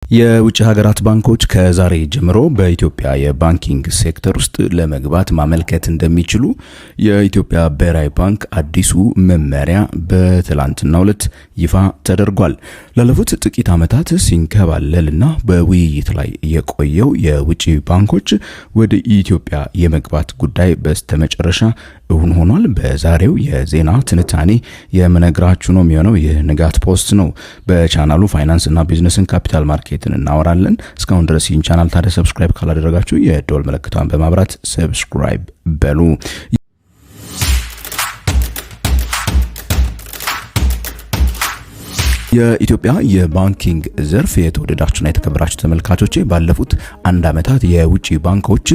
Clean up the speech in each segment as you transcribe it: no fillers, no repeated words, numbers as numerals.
የውጭ ሀገራት ባንኮች ከዛሬ ጀምሮ በኢትዮጵያ የባንኪንግ ሴክተር ውስጥ ለመግባት ማመልከት እንደሚችሉ የኢትዮጵያ ብሔራዊ ባንክ አዲሱ መመሪያ በትላንትናው ዕለት ይፋ ተደርጓል። ላለፉት ጥቂት ዓመታት ሲንከባለልና በውይይት ላይ የቆየው የውጭ ባንኮች ወደ ኢትዮጵያ የመግባት ጉዳይ በስተመጨረሻ እውን ሆኗል። በዛሬው የዜና ትንታኔ የምነግራችሁ ነው የሚሆነው። የንጋት ፖስት ነው። በቻናሉ ፋይናንስና ቢዝነስን ካፒታል ማርኬትን እናወራለን። እስካሁን ድረስ ይህን ቻናል ታዲያ ሰብስክራይብ ካላደረጋችሁ የደወል ምልክቷን በማብራት ሰብስክራይብ በሉ። የኢትዮጵያ የባንኪንግ ዘርፍ የተወደዳችሁና የተከበራችሁ ተመልካቾቼ ባለፉት አንድ ዓመታት የውጭ ባንኮች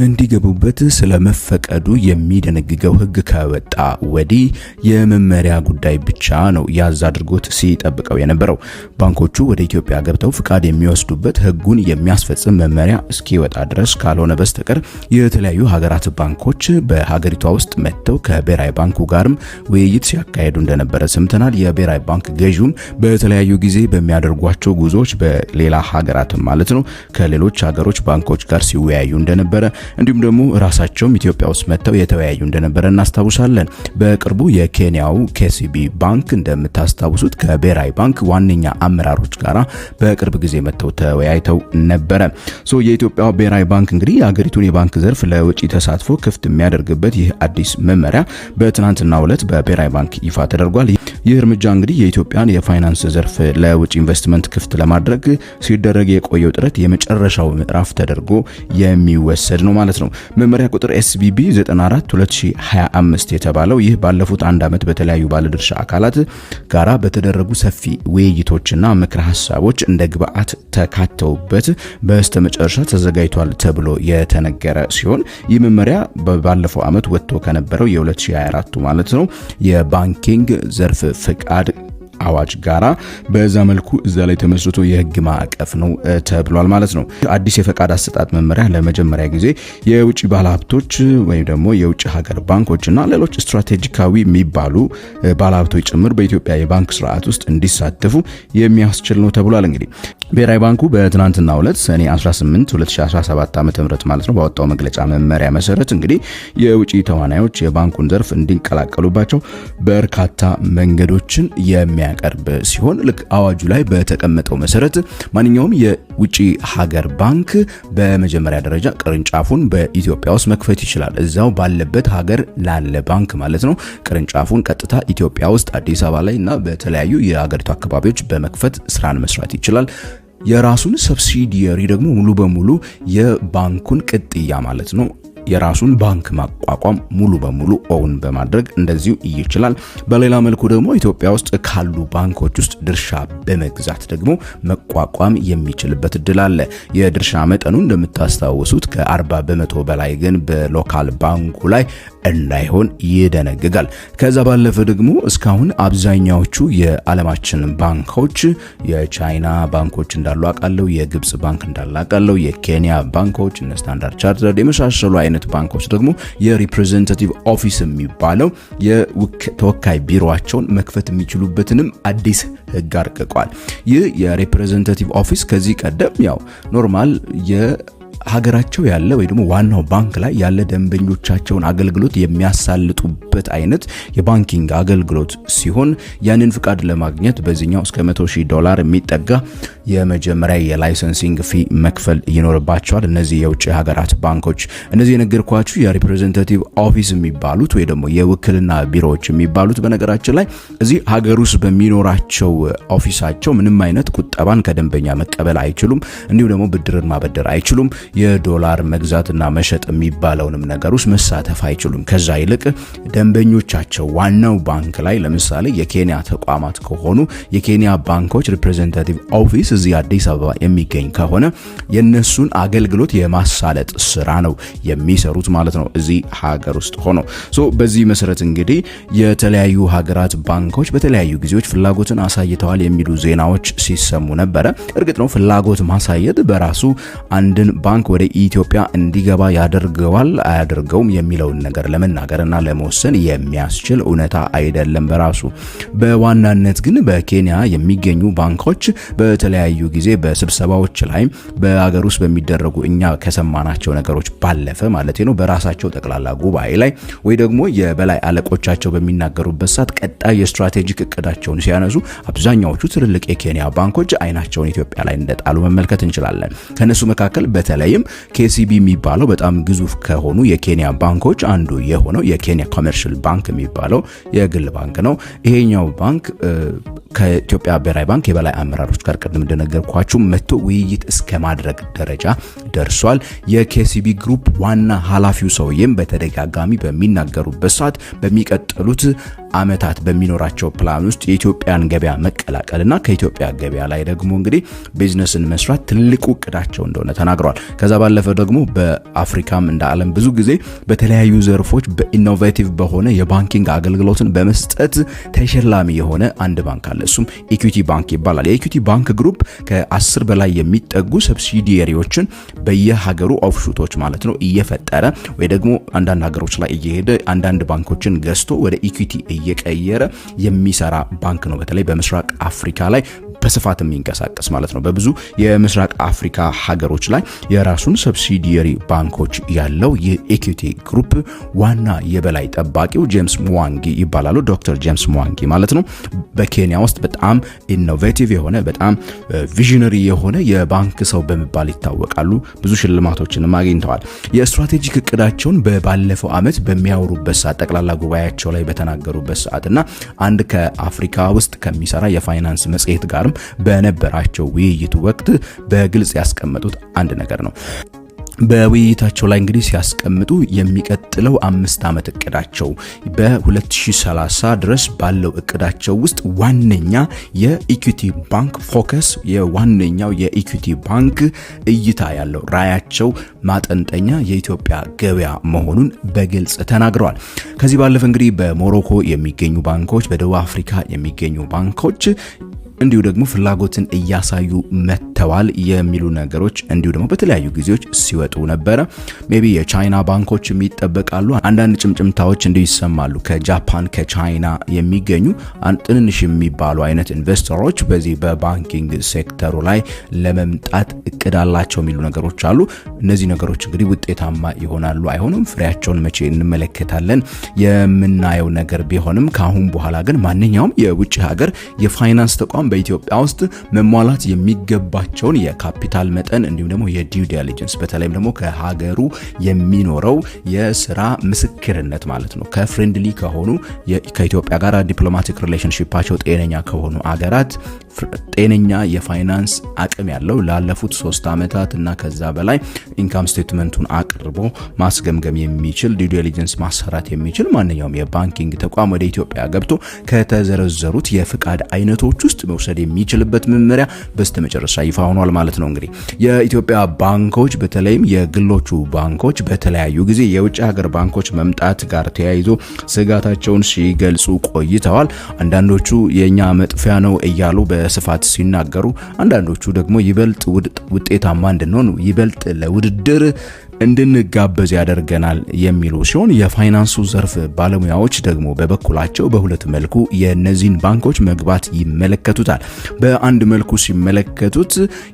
እንዲገቡበት ስለመፈቀዱ የሚደነግገው ሕግ ከወጣ ወዲህ የመመሪያ ጉዳይ ብቻ ነው ያዝ አድርጎት ሲጠብቀው የነበረው። ባንኮቹ ወደ ኢትዮጵያ ገብተው ፍቃድ የሚወስዱበት ሕጉን የሚያስፈጽም መመሪያ እስኪወጣ ድረስ ካልሆነ በስተቀር የተለያዩ ሀገራት ባንኮች በሀገሪቷ ውስጥ መጥተው ከብሔራዊ ባንኩ ጋርም ውይይት ሲያካሄዱ እንደነበረ ሰምተናል። የብሔራዊ ባንክ ገዢውም በተለያዩ ጊዜ በሚያደርጓቸው ጉዞዎች በሌላ ሀገራት ማለት ነው ከሌሎች ሀገሮች ባንኮች ጋር ሲወያዩ እንደነበረ እንዲሁም ደግሞ ራሳቸውም ኢትዮጵያ ውስጥ መጥተው የተወያዩ እንደነበረ እናስታውሳለን። በቅርቡ የኬንያው KCB ባንክ እንደምታስታውሱት ከብሔራዊ ባንክ ዋነኛ አመራሮች ጋራ በቅርብ ጊዜ መጥተው ተወያይተው ነበረ። የኢትዮጵያ ብሔራዊ ባንክ እንግዲህ የሀገሪቱን የባንክ ዘርፍ ለውጭ ተሳትፎ ክፍት የሚያደርግበት ይህ አዲስ መመሪያ በትናንትናው ዕለት በብሔራዊ ባንክ ይፋ ተደርጓል። ይህ እርምጃ እንግዲህ የኢትዮጵያን የፋይናንስ ዘርፍ ለውጭ ኢንቨስትመንት ክፍት ለማድረግ ሲደረግ የቆየው ጥረት የመጨረሻው ምዕራፍ ተደርጎ የሚወሰድ ነው ማለት ነው። መመሪያ ቁጥር SBB 94/2025 የተባለው ይህ ባለፉት አንድ ዓመት በተለያዩ ባለድርሻ አካላት ጋራ በተደረጉ ሰፊ ውይይቶችና ምክረ ሀሳቦች እንደ ግብአት ተካተውበት በስተመጨረሻ ተዘጋጅቷል ተብሎ የተነገረ ሲሆን ይህ መመሪያ ባለፈው ዓመት ወጥቶ ከነበረው የ2024 ማለት ነው የባንኪንግ ዘርፍ ፍቃድ አዋጅ ጋራ በዛ መልኩ እዛ ላይ ተመስርቶ የህግ ማዕቀፍ ነው ተብሏል ማለት ነው። አዲስ የፈቃድ አሰጣጥ መመሪያ ለመጀመሪያ ጊዜ የውጭ ባለሀብቶች ወይም ደግሞ የውጭ ሀገር ባንኮችና ሌሎች ስትራቴጂካዊ የሚባሉ ባለሀብቶች ጭምር በኢትዮጵያ የባንክ ስርዓት ውስጥ እንዲሳተፉ የሚያስችል ነው ተብሏል። እንግዲህ ብሔራዊ ባንኩ በትናንትናው ዕለት ሰኔ 18 2017 ዓ.ም ማለት ነው ባወጣው መግለጫ መመሪያ መሰረት እንግዲህ የውጭ ተዋናዮች የባንኩን ዘርፍ እንዲንቀላቀሉባቸው በርካታ መንገዶችን የሚያቀርብ ሲሆን ልክ አዋጁ ላይ በተቀመጠው መሰረት ማንኛውም የውጭ ሀገር ባንክ በመጀመሪያ ደረጃ ቅርንጫፉን በኢትዮጵያ ውስጥ መክፈት ይችላል። እዛው ባለበት ሀገር ላለ ባንክ ማለት ነው ቅርንጫፉን ቀጥታ ኢትዮጵያ ውስጥ አዲስ አበባ ላይ እና በተለያዩ የሀገሪቱ አካባቢዎች በመክፈት ስራን መስራት ይችላል። የራሱን ሰብሲዲየሪ ደግሞ ሙሉ በሙሉ የባንኩን ቅጥያ ማለት ነው የራሱን ባንክ ማቋቋም ሙሉ በሙሉ ኦውን በማድረግ እንደዚሁ ይችላል። በሌላ መልኩ ደግሞ ኢትዮጵያ ውስጥ ካሉ ባንኮች ውስጥ ድርሻ በመግዛት ደግሞ መቋቋም የሚችልበት እድል አለ። የድርሻ መጠኑ እንደምታስታውሱት ከ40% በላይ ግን በሎካል ባንኩ ላይ እንዳይሆን ይደነግጋል። ከዛ ባለፈ ደግሞ እስካሁን አብዛኛዎቹ የዓለማችን ባንኮች የቻይና ባንኮች እንዳሉ አውቃለሁ፣ የግብጽ ባንክ እንዳሉ አውቃለሁ፣ የኬንያ ባንኮች እነ ስታንዳርድ ቻርተርድ የመሳሰሉ አይነት ባንኮች ደግሞ የሪፕሬዘንታቲቭ ኦፊስ የሚባለው የተወካይ ቢሮአቸውን መክፈት የሚችሉበትንም አዲስ ህግ አርቅቋል። ይህ የሪፕሬዘንታቲቭ ኦፊስ ከዚህ ቀደም ያው ኖርማል ሀገራቸው ያለ ወይ ደግሞ ዋናው ባንክ ላይ ያለ ደንበኞቻቸውን አገልግሎት የሚያሳልጡበት አይነት የባንኪንግ አገልግሎት ሲሆን ያንን ፍቃድ ለማግኘት በዚህኛው እስከ $100,000 የሚጠጋ የመጀመሪያ የላይሰንሲንግ ፊ መክፈል ይኖርባቸዋል። እነዚህ የውጭ ሀገራት ባንኮች እነዚህ የነገርኳችሁ የሪፕሬዘንታቲቭ ኦፊስ የሚባሉት ወይ ደግሞ የውክልና ቢሮዎች የሚባሉት በነገራችን ላይ እዚህ ሀገር ውስጥ በሚኖራቸው ኦፊሳቸው ምንም አይነት ቁጠባን ከደንበኛ መቀበል አይችሉም። እንዲሁም ደግሞ ብድርን ማበደር አይችሉም። የዶላር መግዛትና መሸጥ የሚባለውንም ነገር ውስጥ መሳተፍ አይችሉም። ከዛ ይልቅ ደንበኞቻቸው ዋናው ባንክ ላይ ለምሳሌ የኬንያ ተቋማት ከሆኑ የኬንያ ባንኮች ሪፕሬዘንታቲቭ ኦፊስ እዚህ አዲስ አበባ የሚገኝ ከሆነ የነሱን አገልግሎት የማሳለጥ ስራ ነው የሚሰሩት ማለት ነው እዚህ ሀገር ውስጥ ሆኖ። በዚህ መሰረት እንግዲህ የተለያዩ ሀገራት ባንኮች በተለያዩ ጊዜዎች ፍላጎትን አሳይተዋል የሚሉ ዜናዎች ሲሰሙ ነበረ። እርግጥ ነው ፍላጎት ማሳየት በራሱ አንድን ባንክ ባንክ ወደ ኢትዮጵያ እንዲገባ ያደርገዋል አያደርገውም የሚለውን ነገር ለመናገርና ለመወሰን የሚያስችል እውነታ አይደለም በራሱ። በዋናነት ግን በኬንያ የሚገኙ ባንኮች በተለያዩ ጊዜ በስብሰባዎች ላይ በአገር ውስጥ በሚደረጉ እኛ ከሰማናቸው ነገሮች ባለፈ ማለት ነው በራሳቸው ጠቅላላ ጉባኤ ላይ ወይ ደግሞ የበላይ አለቆቻቸው በሚናገሩበት ሰዓት ቀጣይ የስትራቴጂክ እቅዳቸውን ሲያነሱ አብዛኛዎቹ ትልልቅ የኬንያ ባንኮች አይናቸውን ኢትዮጵያ ላይ እንደጣሉ መመልከት እንችላለን። ከነሱ መካከል በተለይም KCB የሚባለው በጣም ግዙፍ ከሆኑ የኬንያ ባንኮች አንዱ የሆነው የኬንያ ኮመርሻል ባንክ የሚባለው የግል ባንክ ነው። ይሄኛው ባንክ ከኢትዮጵያ ብሔራዊ ባንክ የበላይ አመራሮች ጋር ቀደም እንደነገርኳችሁ መጥቶ ውይይት እስከ ማድረግ ደረጃ ደርሷል። የKCB ግሩፕ ዋና ኃላፊው ሰውዬም በተደጋጋሚ በሚናገሩበት ሰዓት በሚቀጥሉት አመታት በሚኖራቸው ፕላን ውስጥ የኢትዮጵያን ገበያ መቀላቀልና ከኢትዮጵያ ገበያ ላይ ደግሞ እንግዲህ ቢዝነስን መስራት ትልቁ እቅዳቸው እንደሆነ ተናግረዋል። ከዛ ባለፈ ደግሞ በአፍሪካም እንደ ዓለም ብዙ ጊዜ በተለያዩ ዘርፎች በኢኖቬቲቭ በሆነ የባንኪንግ አገልግሎትን በመስጠት ተሸላሚ የሆነ አንድ ባንክ አለ። እሱም ኢኩዊቲ ባንክ ይባላል። የኢኩዊቲ ባንክ ግሩፕ ከ10 በላይ የሚጠጉ ሰብሲዲየሪዎችን በየሀገሩ ኦፍሹቶች ማለት ነው እየፈጠረ ወይ ደግሞ አንዳንድ ሀገሮች ላይ እየሄደ አንዳንድ ባንኮችን ገዝቶ ወደ ኢኩዊቲ እየቀየረ የሚሰራ ባንክ ነው። በተለይ በምስራቅ አፍሪካ ላይ በስፋት የሚንቀሳቀስ ማለት ነው። በብዙ የምስራቅ አፍሪካ ሀገሮች ላይ የራሱን ሰብሲዲየሪ ባንኮች ያለው የኢኩዊቲ ግሩፕ ዋና የበላይ ጠባቂው ጄምስ ሙዋንጊ ይባላሉ። ዶክተር ጄምስ ሙዋንጊ ማለት ነው። በኬንያ ውስጥ በጣም ኢኖቬቲቭ የሆነ በጣም ቪዥነሪ የሆነ የባንክ ሰው በመባል ይታወቃሉ። ብዙ ሽልማቶችንም አግኝተዋል። የስትራቴጂክ እቅዳቸውን ባለፈው ዓመት በሚያወሩበት ሰዓት ጠቅላላ ጉባኤያቸው ላይ በተናገሩበት ሰዓትና አንድ ከአፍሪካ ውስጥ ከሚሰራ የፋይናንስ መጽሔት ጋር በነበራቸው ውይይት ወቅት በግልጽ ያስቀመጡት አንድ ነገር ነው። በውይይታቸው ላይ እንግዲህ ሲያስቀምጡ የሚቀጥለው 5 ዓመት እቅዳቸው በ2030 ድረስ ባለው እቅዳቸው ውስጥ ዋነኛ የኢኩዊቲ ባንክ ፎከስ የዋነኛው የኢኩዊቲ ባንክ እይታ ያለው ራያቸው ማጠንጠኛ የኢትዮጵያ ገበያ መሆኑን በግልጽ ተናግረዋል። ከዚህ ባለፈ እንግዲህ በሞሮኮ የሚገኙ ባንኮች፣ በደቡብ አፍሪካ የሚገኙ ባንኮች እንዲሁ ደግሞ ፍላጎትን እያሳዩ መተዋል የሚሉ ነገሮች እንዲሁ ደግሞ በተለያዩ ጊዜዎች ሲወጡ ነበረ። ሜቢ የቻይና ባንኮች የሚጠበቃሉ። አንዳንድ ጭምጭምታዎች እንዲሁ ይሰማሉ። ከጃፓን ከቻይና የሚገኙ ትንንሽ የሚባሉ አይነት ኢንቨስተሮች በዚህ በባንኪንግ ሴክተሩ ላይ ለመምጣት እቅድ አላቸው የሚሉ ነገሮች አሉ። እነዚህ ነገሮች እንግዲህ ውጤታማ ይሆናሉ አይሆኑም ፍሬያቸውን መቼ እንመለከታለን የምናየው ነገር ቢሆንም ካሁን በኋላ ግን ማንኛውም የውጭ ሀገር የፋይናንስ ተቋም በኢትዮጵያ ውስጥ መሟላት የሚገባቸውን የካፒታል መጠን እንዲሁም ደግሞ የዲው ዲሊጀንስ በተለይም ደግሞ ከሀገሩ የሚኖረው የስራ ምስክርነት ማለት ነው ከፍሬንድሊ ከሆኑ ከኢትዮጵያ ጋር ዲፕሎማቲክ ሪሌሽንሺፓቸው ጤነኛ ከሆኑ አገራት ጤነኛ የፋይናንስ አቅም ያለው ላለፉት 3 አመታት እና ከዛ በላይ ኢንካም ስቴትመንቱን አቅርቦ ማስገምገም የሚችል ዲው ዲሊጀንስ ማሰራት የሚችል ማንኛውም የባንኪንግ ተቋም ወደ ኢትዮጵያ ገብቶ ከተዘረዘሩት የፍቃድ አይነቶች ውስጥ መውሰድ የሚችልበት መመሪያ በስተመጨረሻ ይፋ ሆኗል ማለት ነው። እንግዲህ የኢትዮጵያ ባንኮች በተለይም የግሎቹ ባንኮች በተለያዩ ጊዜ የውጭ ሀገር ባንኮች መምጣት ጋር ተያይዞ ስጋታቸውን ሲገልጹ ቆይተዋል። አንዳንዶቹ የኛ መጥፊያ ነው እያሉ በስፋት ሲናገሩ፣ አንዳንዶቹ ደግሞ ይበልጥ ውጤታማ እንድንሆን ይበልጥ ለውድድር እንድንጋበዝ ያደርገናል የሚሉ ሲሆን የፋይናንሱ ዘርፍ ባለሙያዎች ደግሞ በበኩላቸው በሁለት መልኩ የነዚህን ባንኮች መግባት ይመለከቱታል። በአንድ መልኩ ሲመለከቱት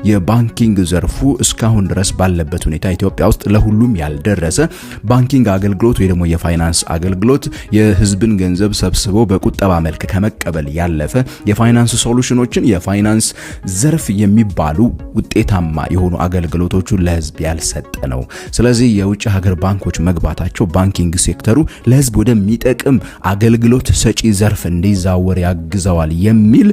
የባንኪንግ ዘርፉ እስካሁን ድረስ ባለበት ሁኔታ ኢትዮጵያ ውስጥ ለሁሉም ያልደረሰ ባንኪንግ አገልግሎት ወይ ደግሞ የፋይናንስ አገልግሎት የህዝብን ገንዘብ ሰብስቦ በቁጠባ መልክ ከመቀበል ያለፈ የፋይናንስ ሶሉሽኖችን የፋይናንስ ዘርፍ የሚባሉ ውጤታማ የሆኑ አገልግሎቶችን ለህዝብ ያልሰጠ ነው። ስለዚህ የውጭ ሀገር ባንኮች መግባታቸው ባንኪንግ ሴክተሩ ለህዝብ ወደሚጠቅም አገልግሎት ሰጪ ዘርፍ እንዲዛወር ያግዘዋል የሚል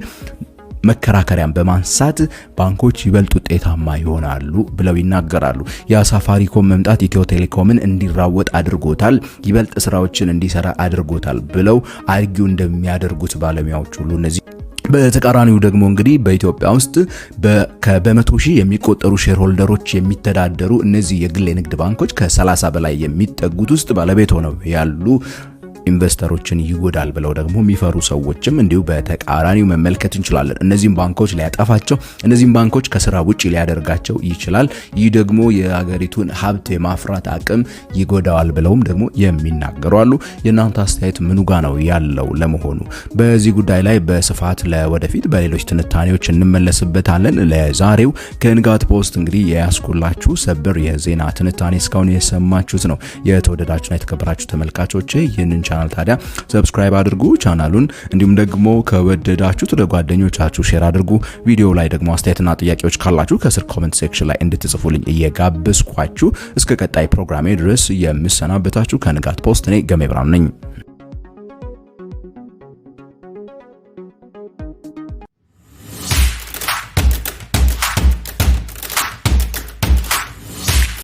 መከራከሪያን በማንሳት ባንኮች ይበልጥ ውጤታማ ይሆናሉ ብለው ይናገራሉ። የሳፋሪኮም መምጣት ኢትዮ ቴሌኮምን እንዲራወጥ አድርጎታል፣ ይበልጥ ስራዎችን እንዲሰራ አድርጎታል ብለው አርጊው እንደሚያደርጉት ባለሙያዎች ሁሉ እነዚህ በተቃራኒው ደግሞ እንግዲህ በኢትዮጵያ ውስጥ በመቶ ሺህ የሚቆጠሩ ሼር ሆልደሮች የሚተዳደሩ እነዚህ የግል የንግድ ባንኮች ከ30 በላይ የሚጠጉት ውስጥ ባለቤት ሆነው ያሉ ኢንቨስተሮችን ይጎዳል ብለው ደግሞ የሚፈሩ ሰዎችም እንዲሁ በተቃራኒው መመልከት እንችላለን። እነዚህም ባንኮች ሊያጠፋቸው፣ እነዚህም ባንኮች ከስራ ውጪ ሊያደርጋቸው ይችላል። ይህ ደግሞ የሀገሪቱን ሀብት የማፍራት አቅም ይጎዳዋል ብለውም ደግሞ የሚናገሩ አሉ። የእናንተ አስተያየት ምኑ ጋ ነው ያለው? ለመሆኑ በዚህ ጉዳይ ላይ በስፋት ለወደፊት በሌሎች ትንታኔዎች እንመለስበታለን። ለዛሬው ከንጋት ፖስት እንግዲህ የያስኩላችሁ ሰበር የዜና ትንታኔ እስካሁን የሰማችሁት ነው። የተወደዳችሁና የተከበራችሁ ተመልካቾች ይህንን ቻናል ታዲያ ሰብስክራይብ አድርጉ ቻናሉን፣ እንዲሁም ደግሞ ከወደዳችሁት ለጓደኞቻችሁ ሼር አድርጉ። ቪዲዮ ላይ ደግሞ አስተያየትና ጥያቄዎች ካላችሁ ከስር ኮሜንት ሴክሽን ላይ እንድትጽፉልኝ እየጋበዝኳችሁ እስከ ቀጣይ ፕሮግራሜ ድረስ የምሰናበታችሁ ከንጋት ፖስት እኔ ገሜ ብርሃኑ ነኝ።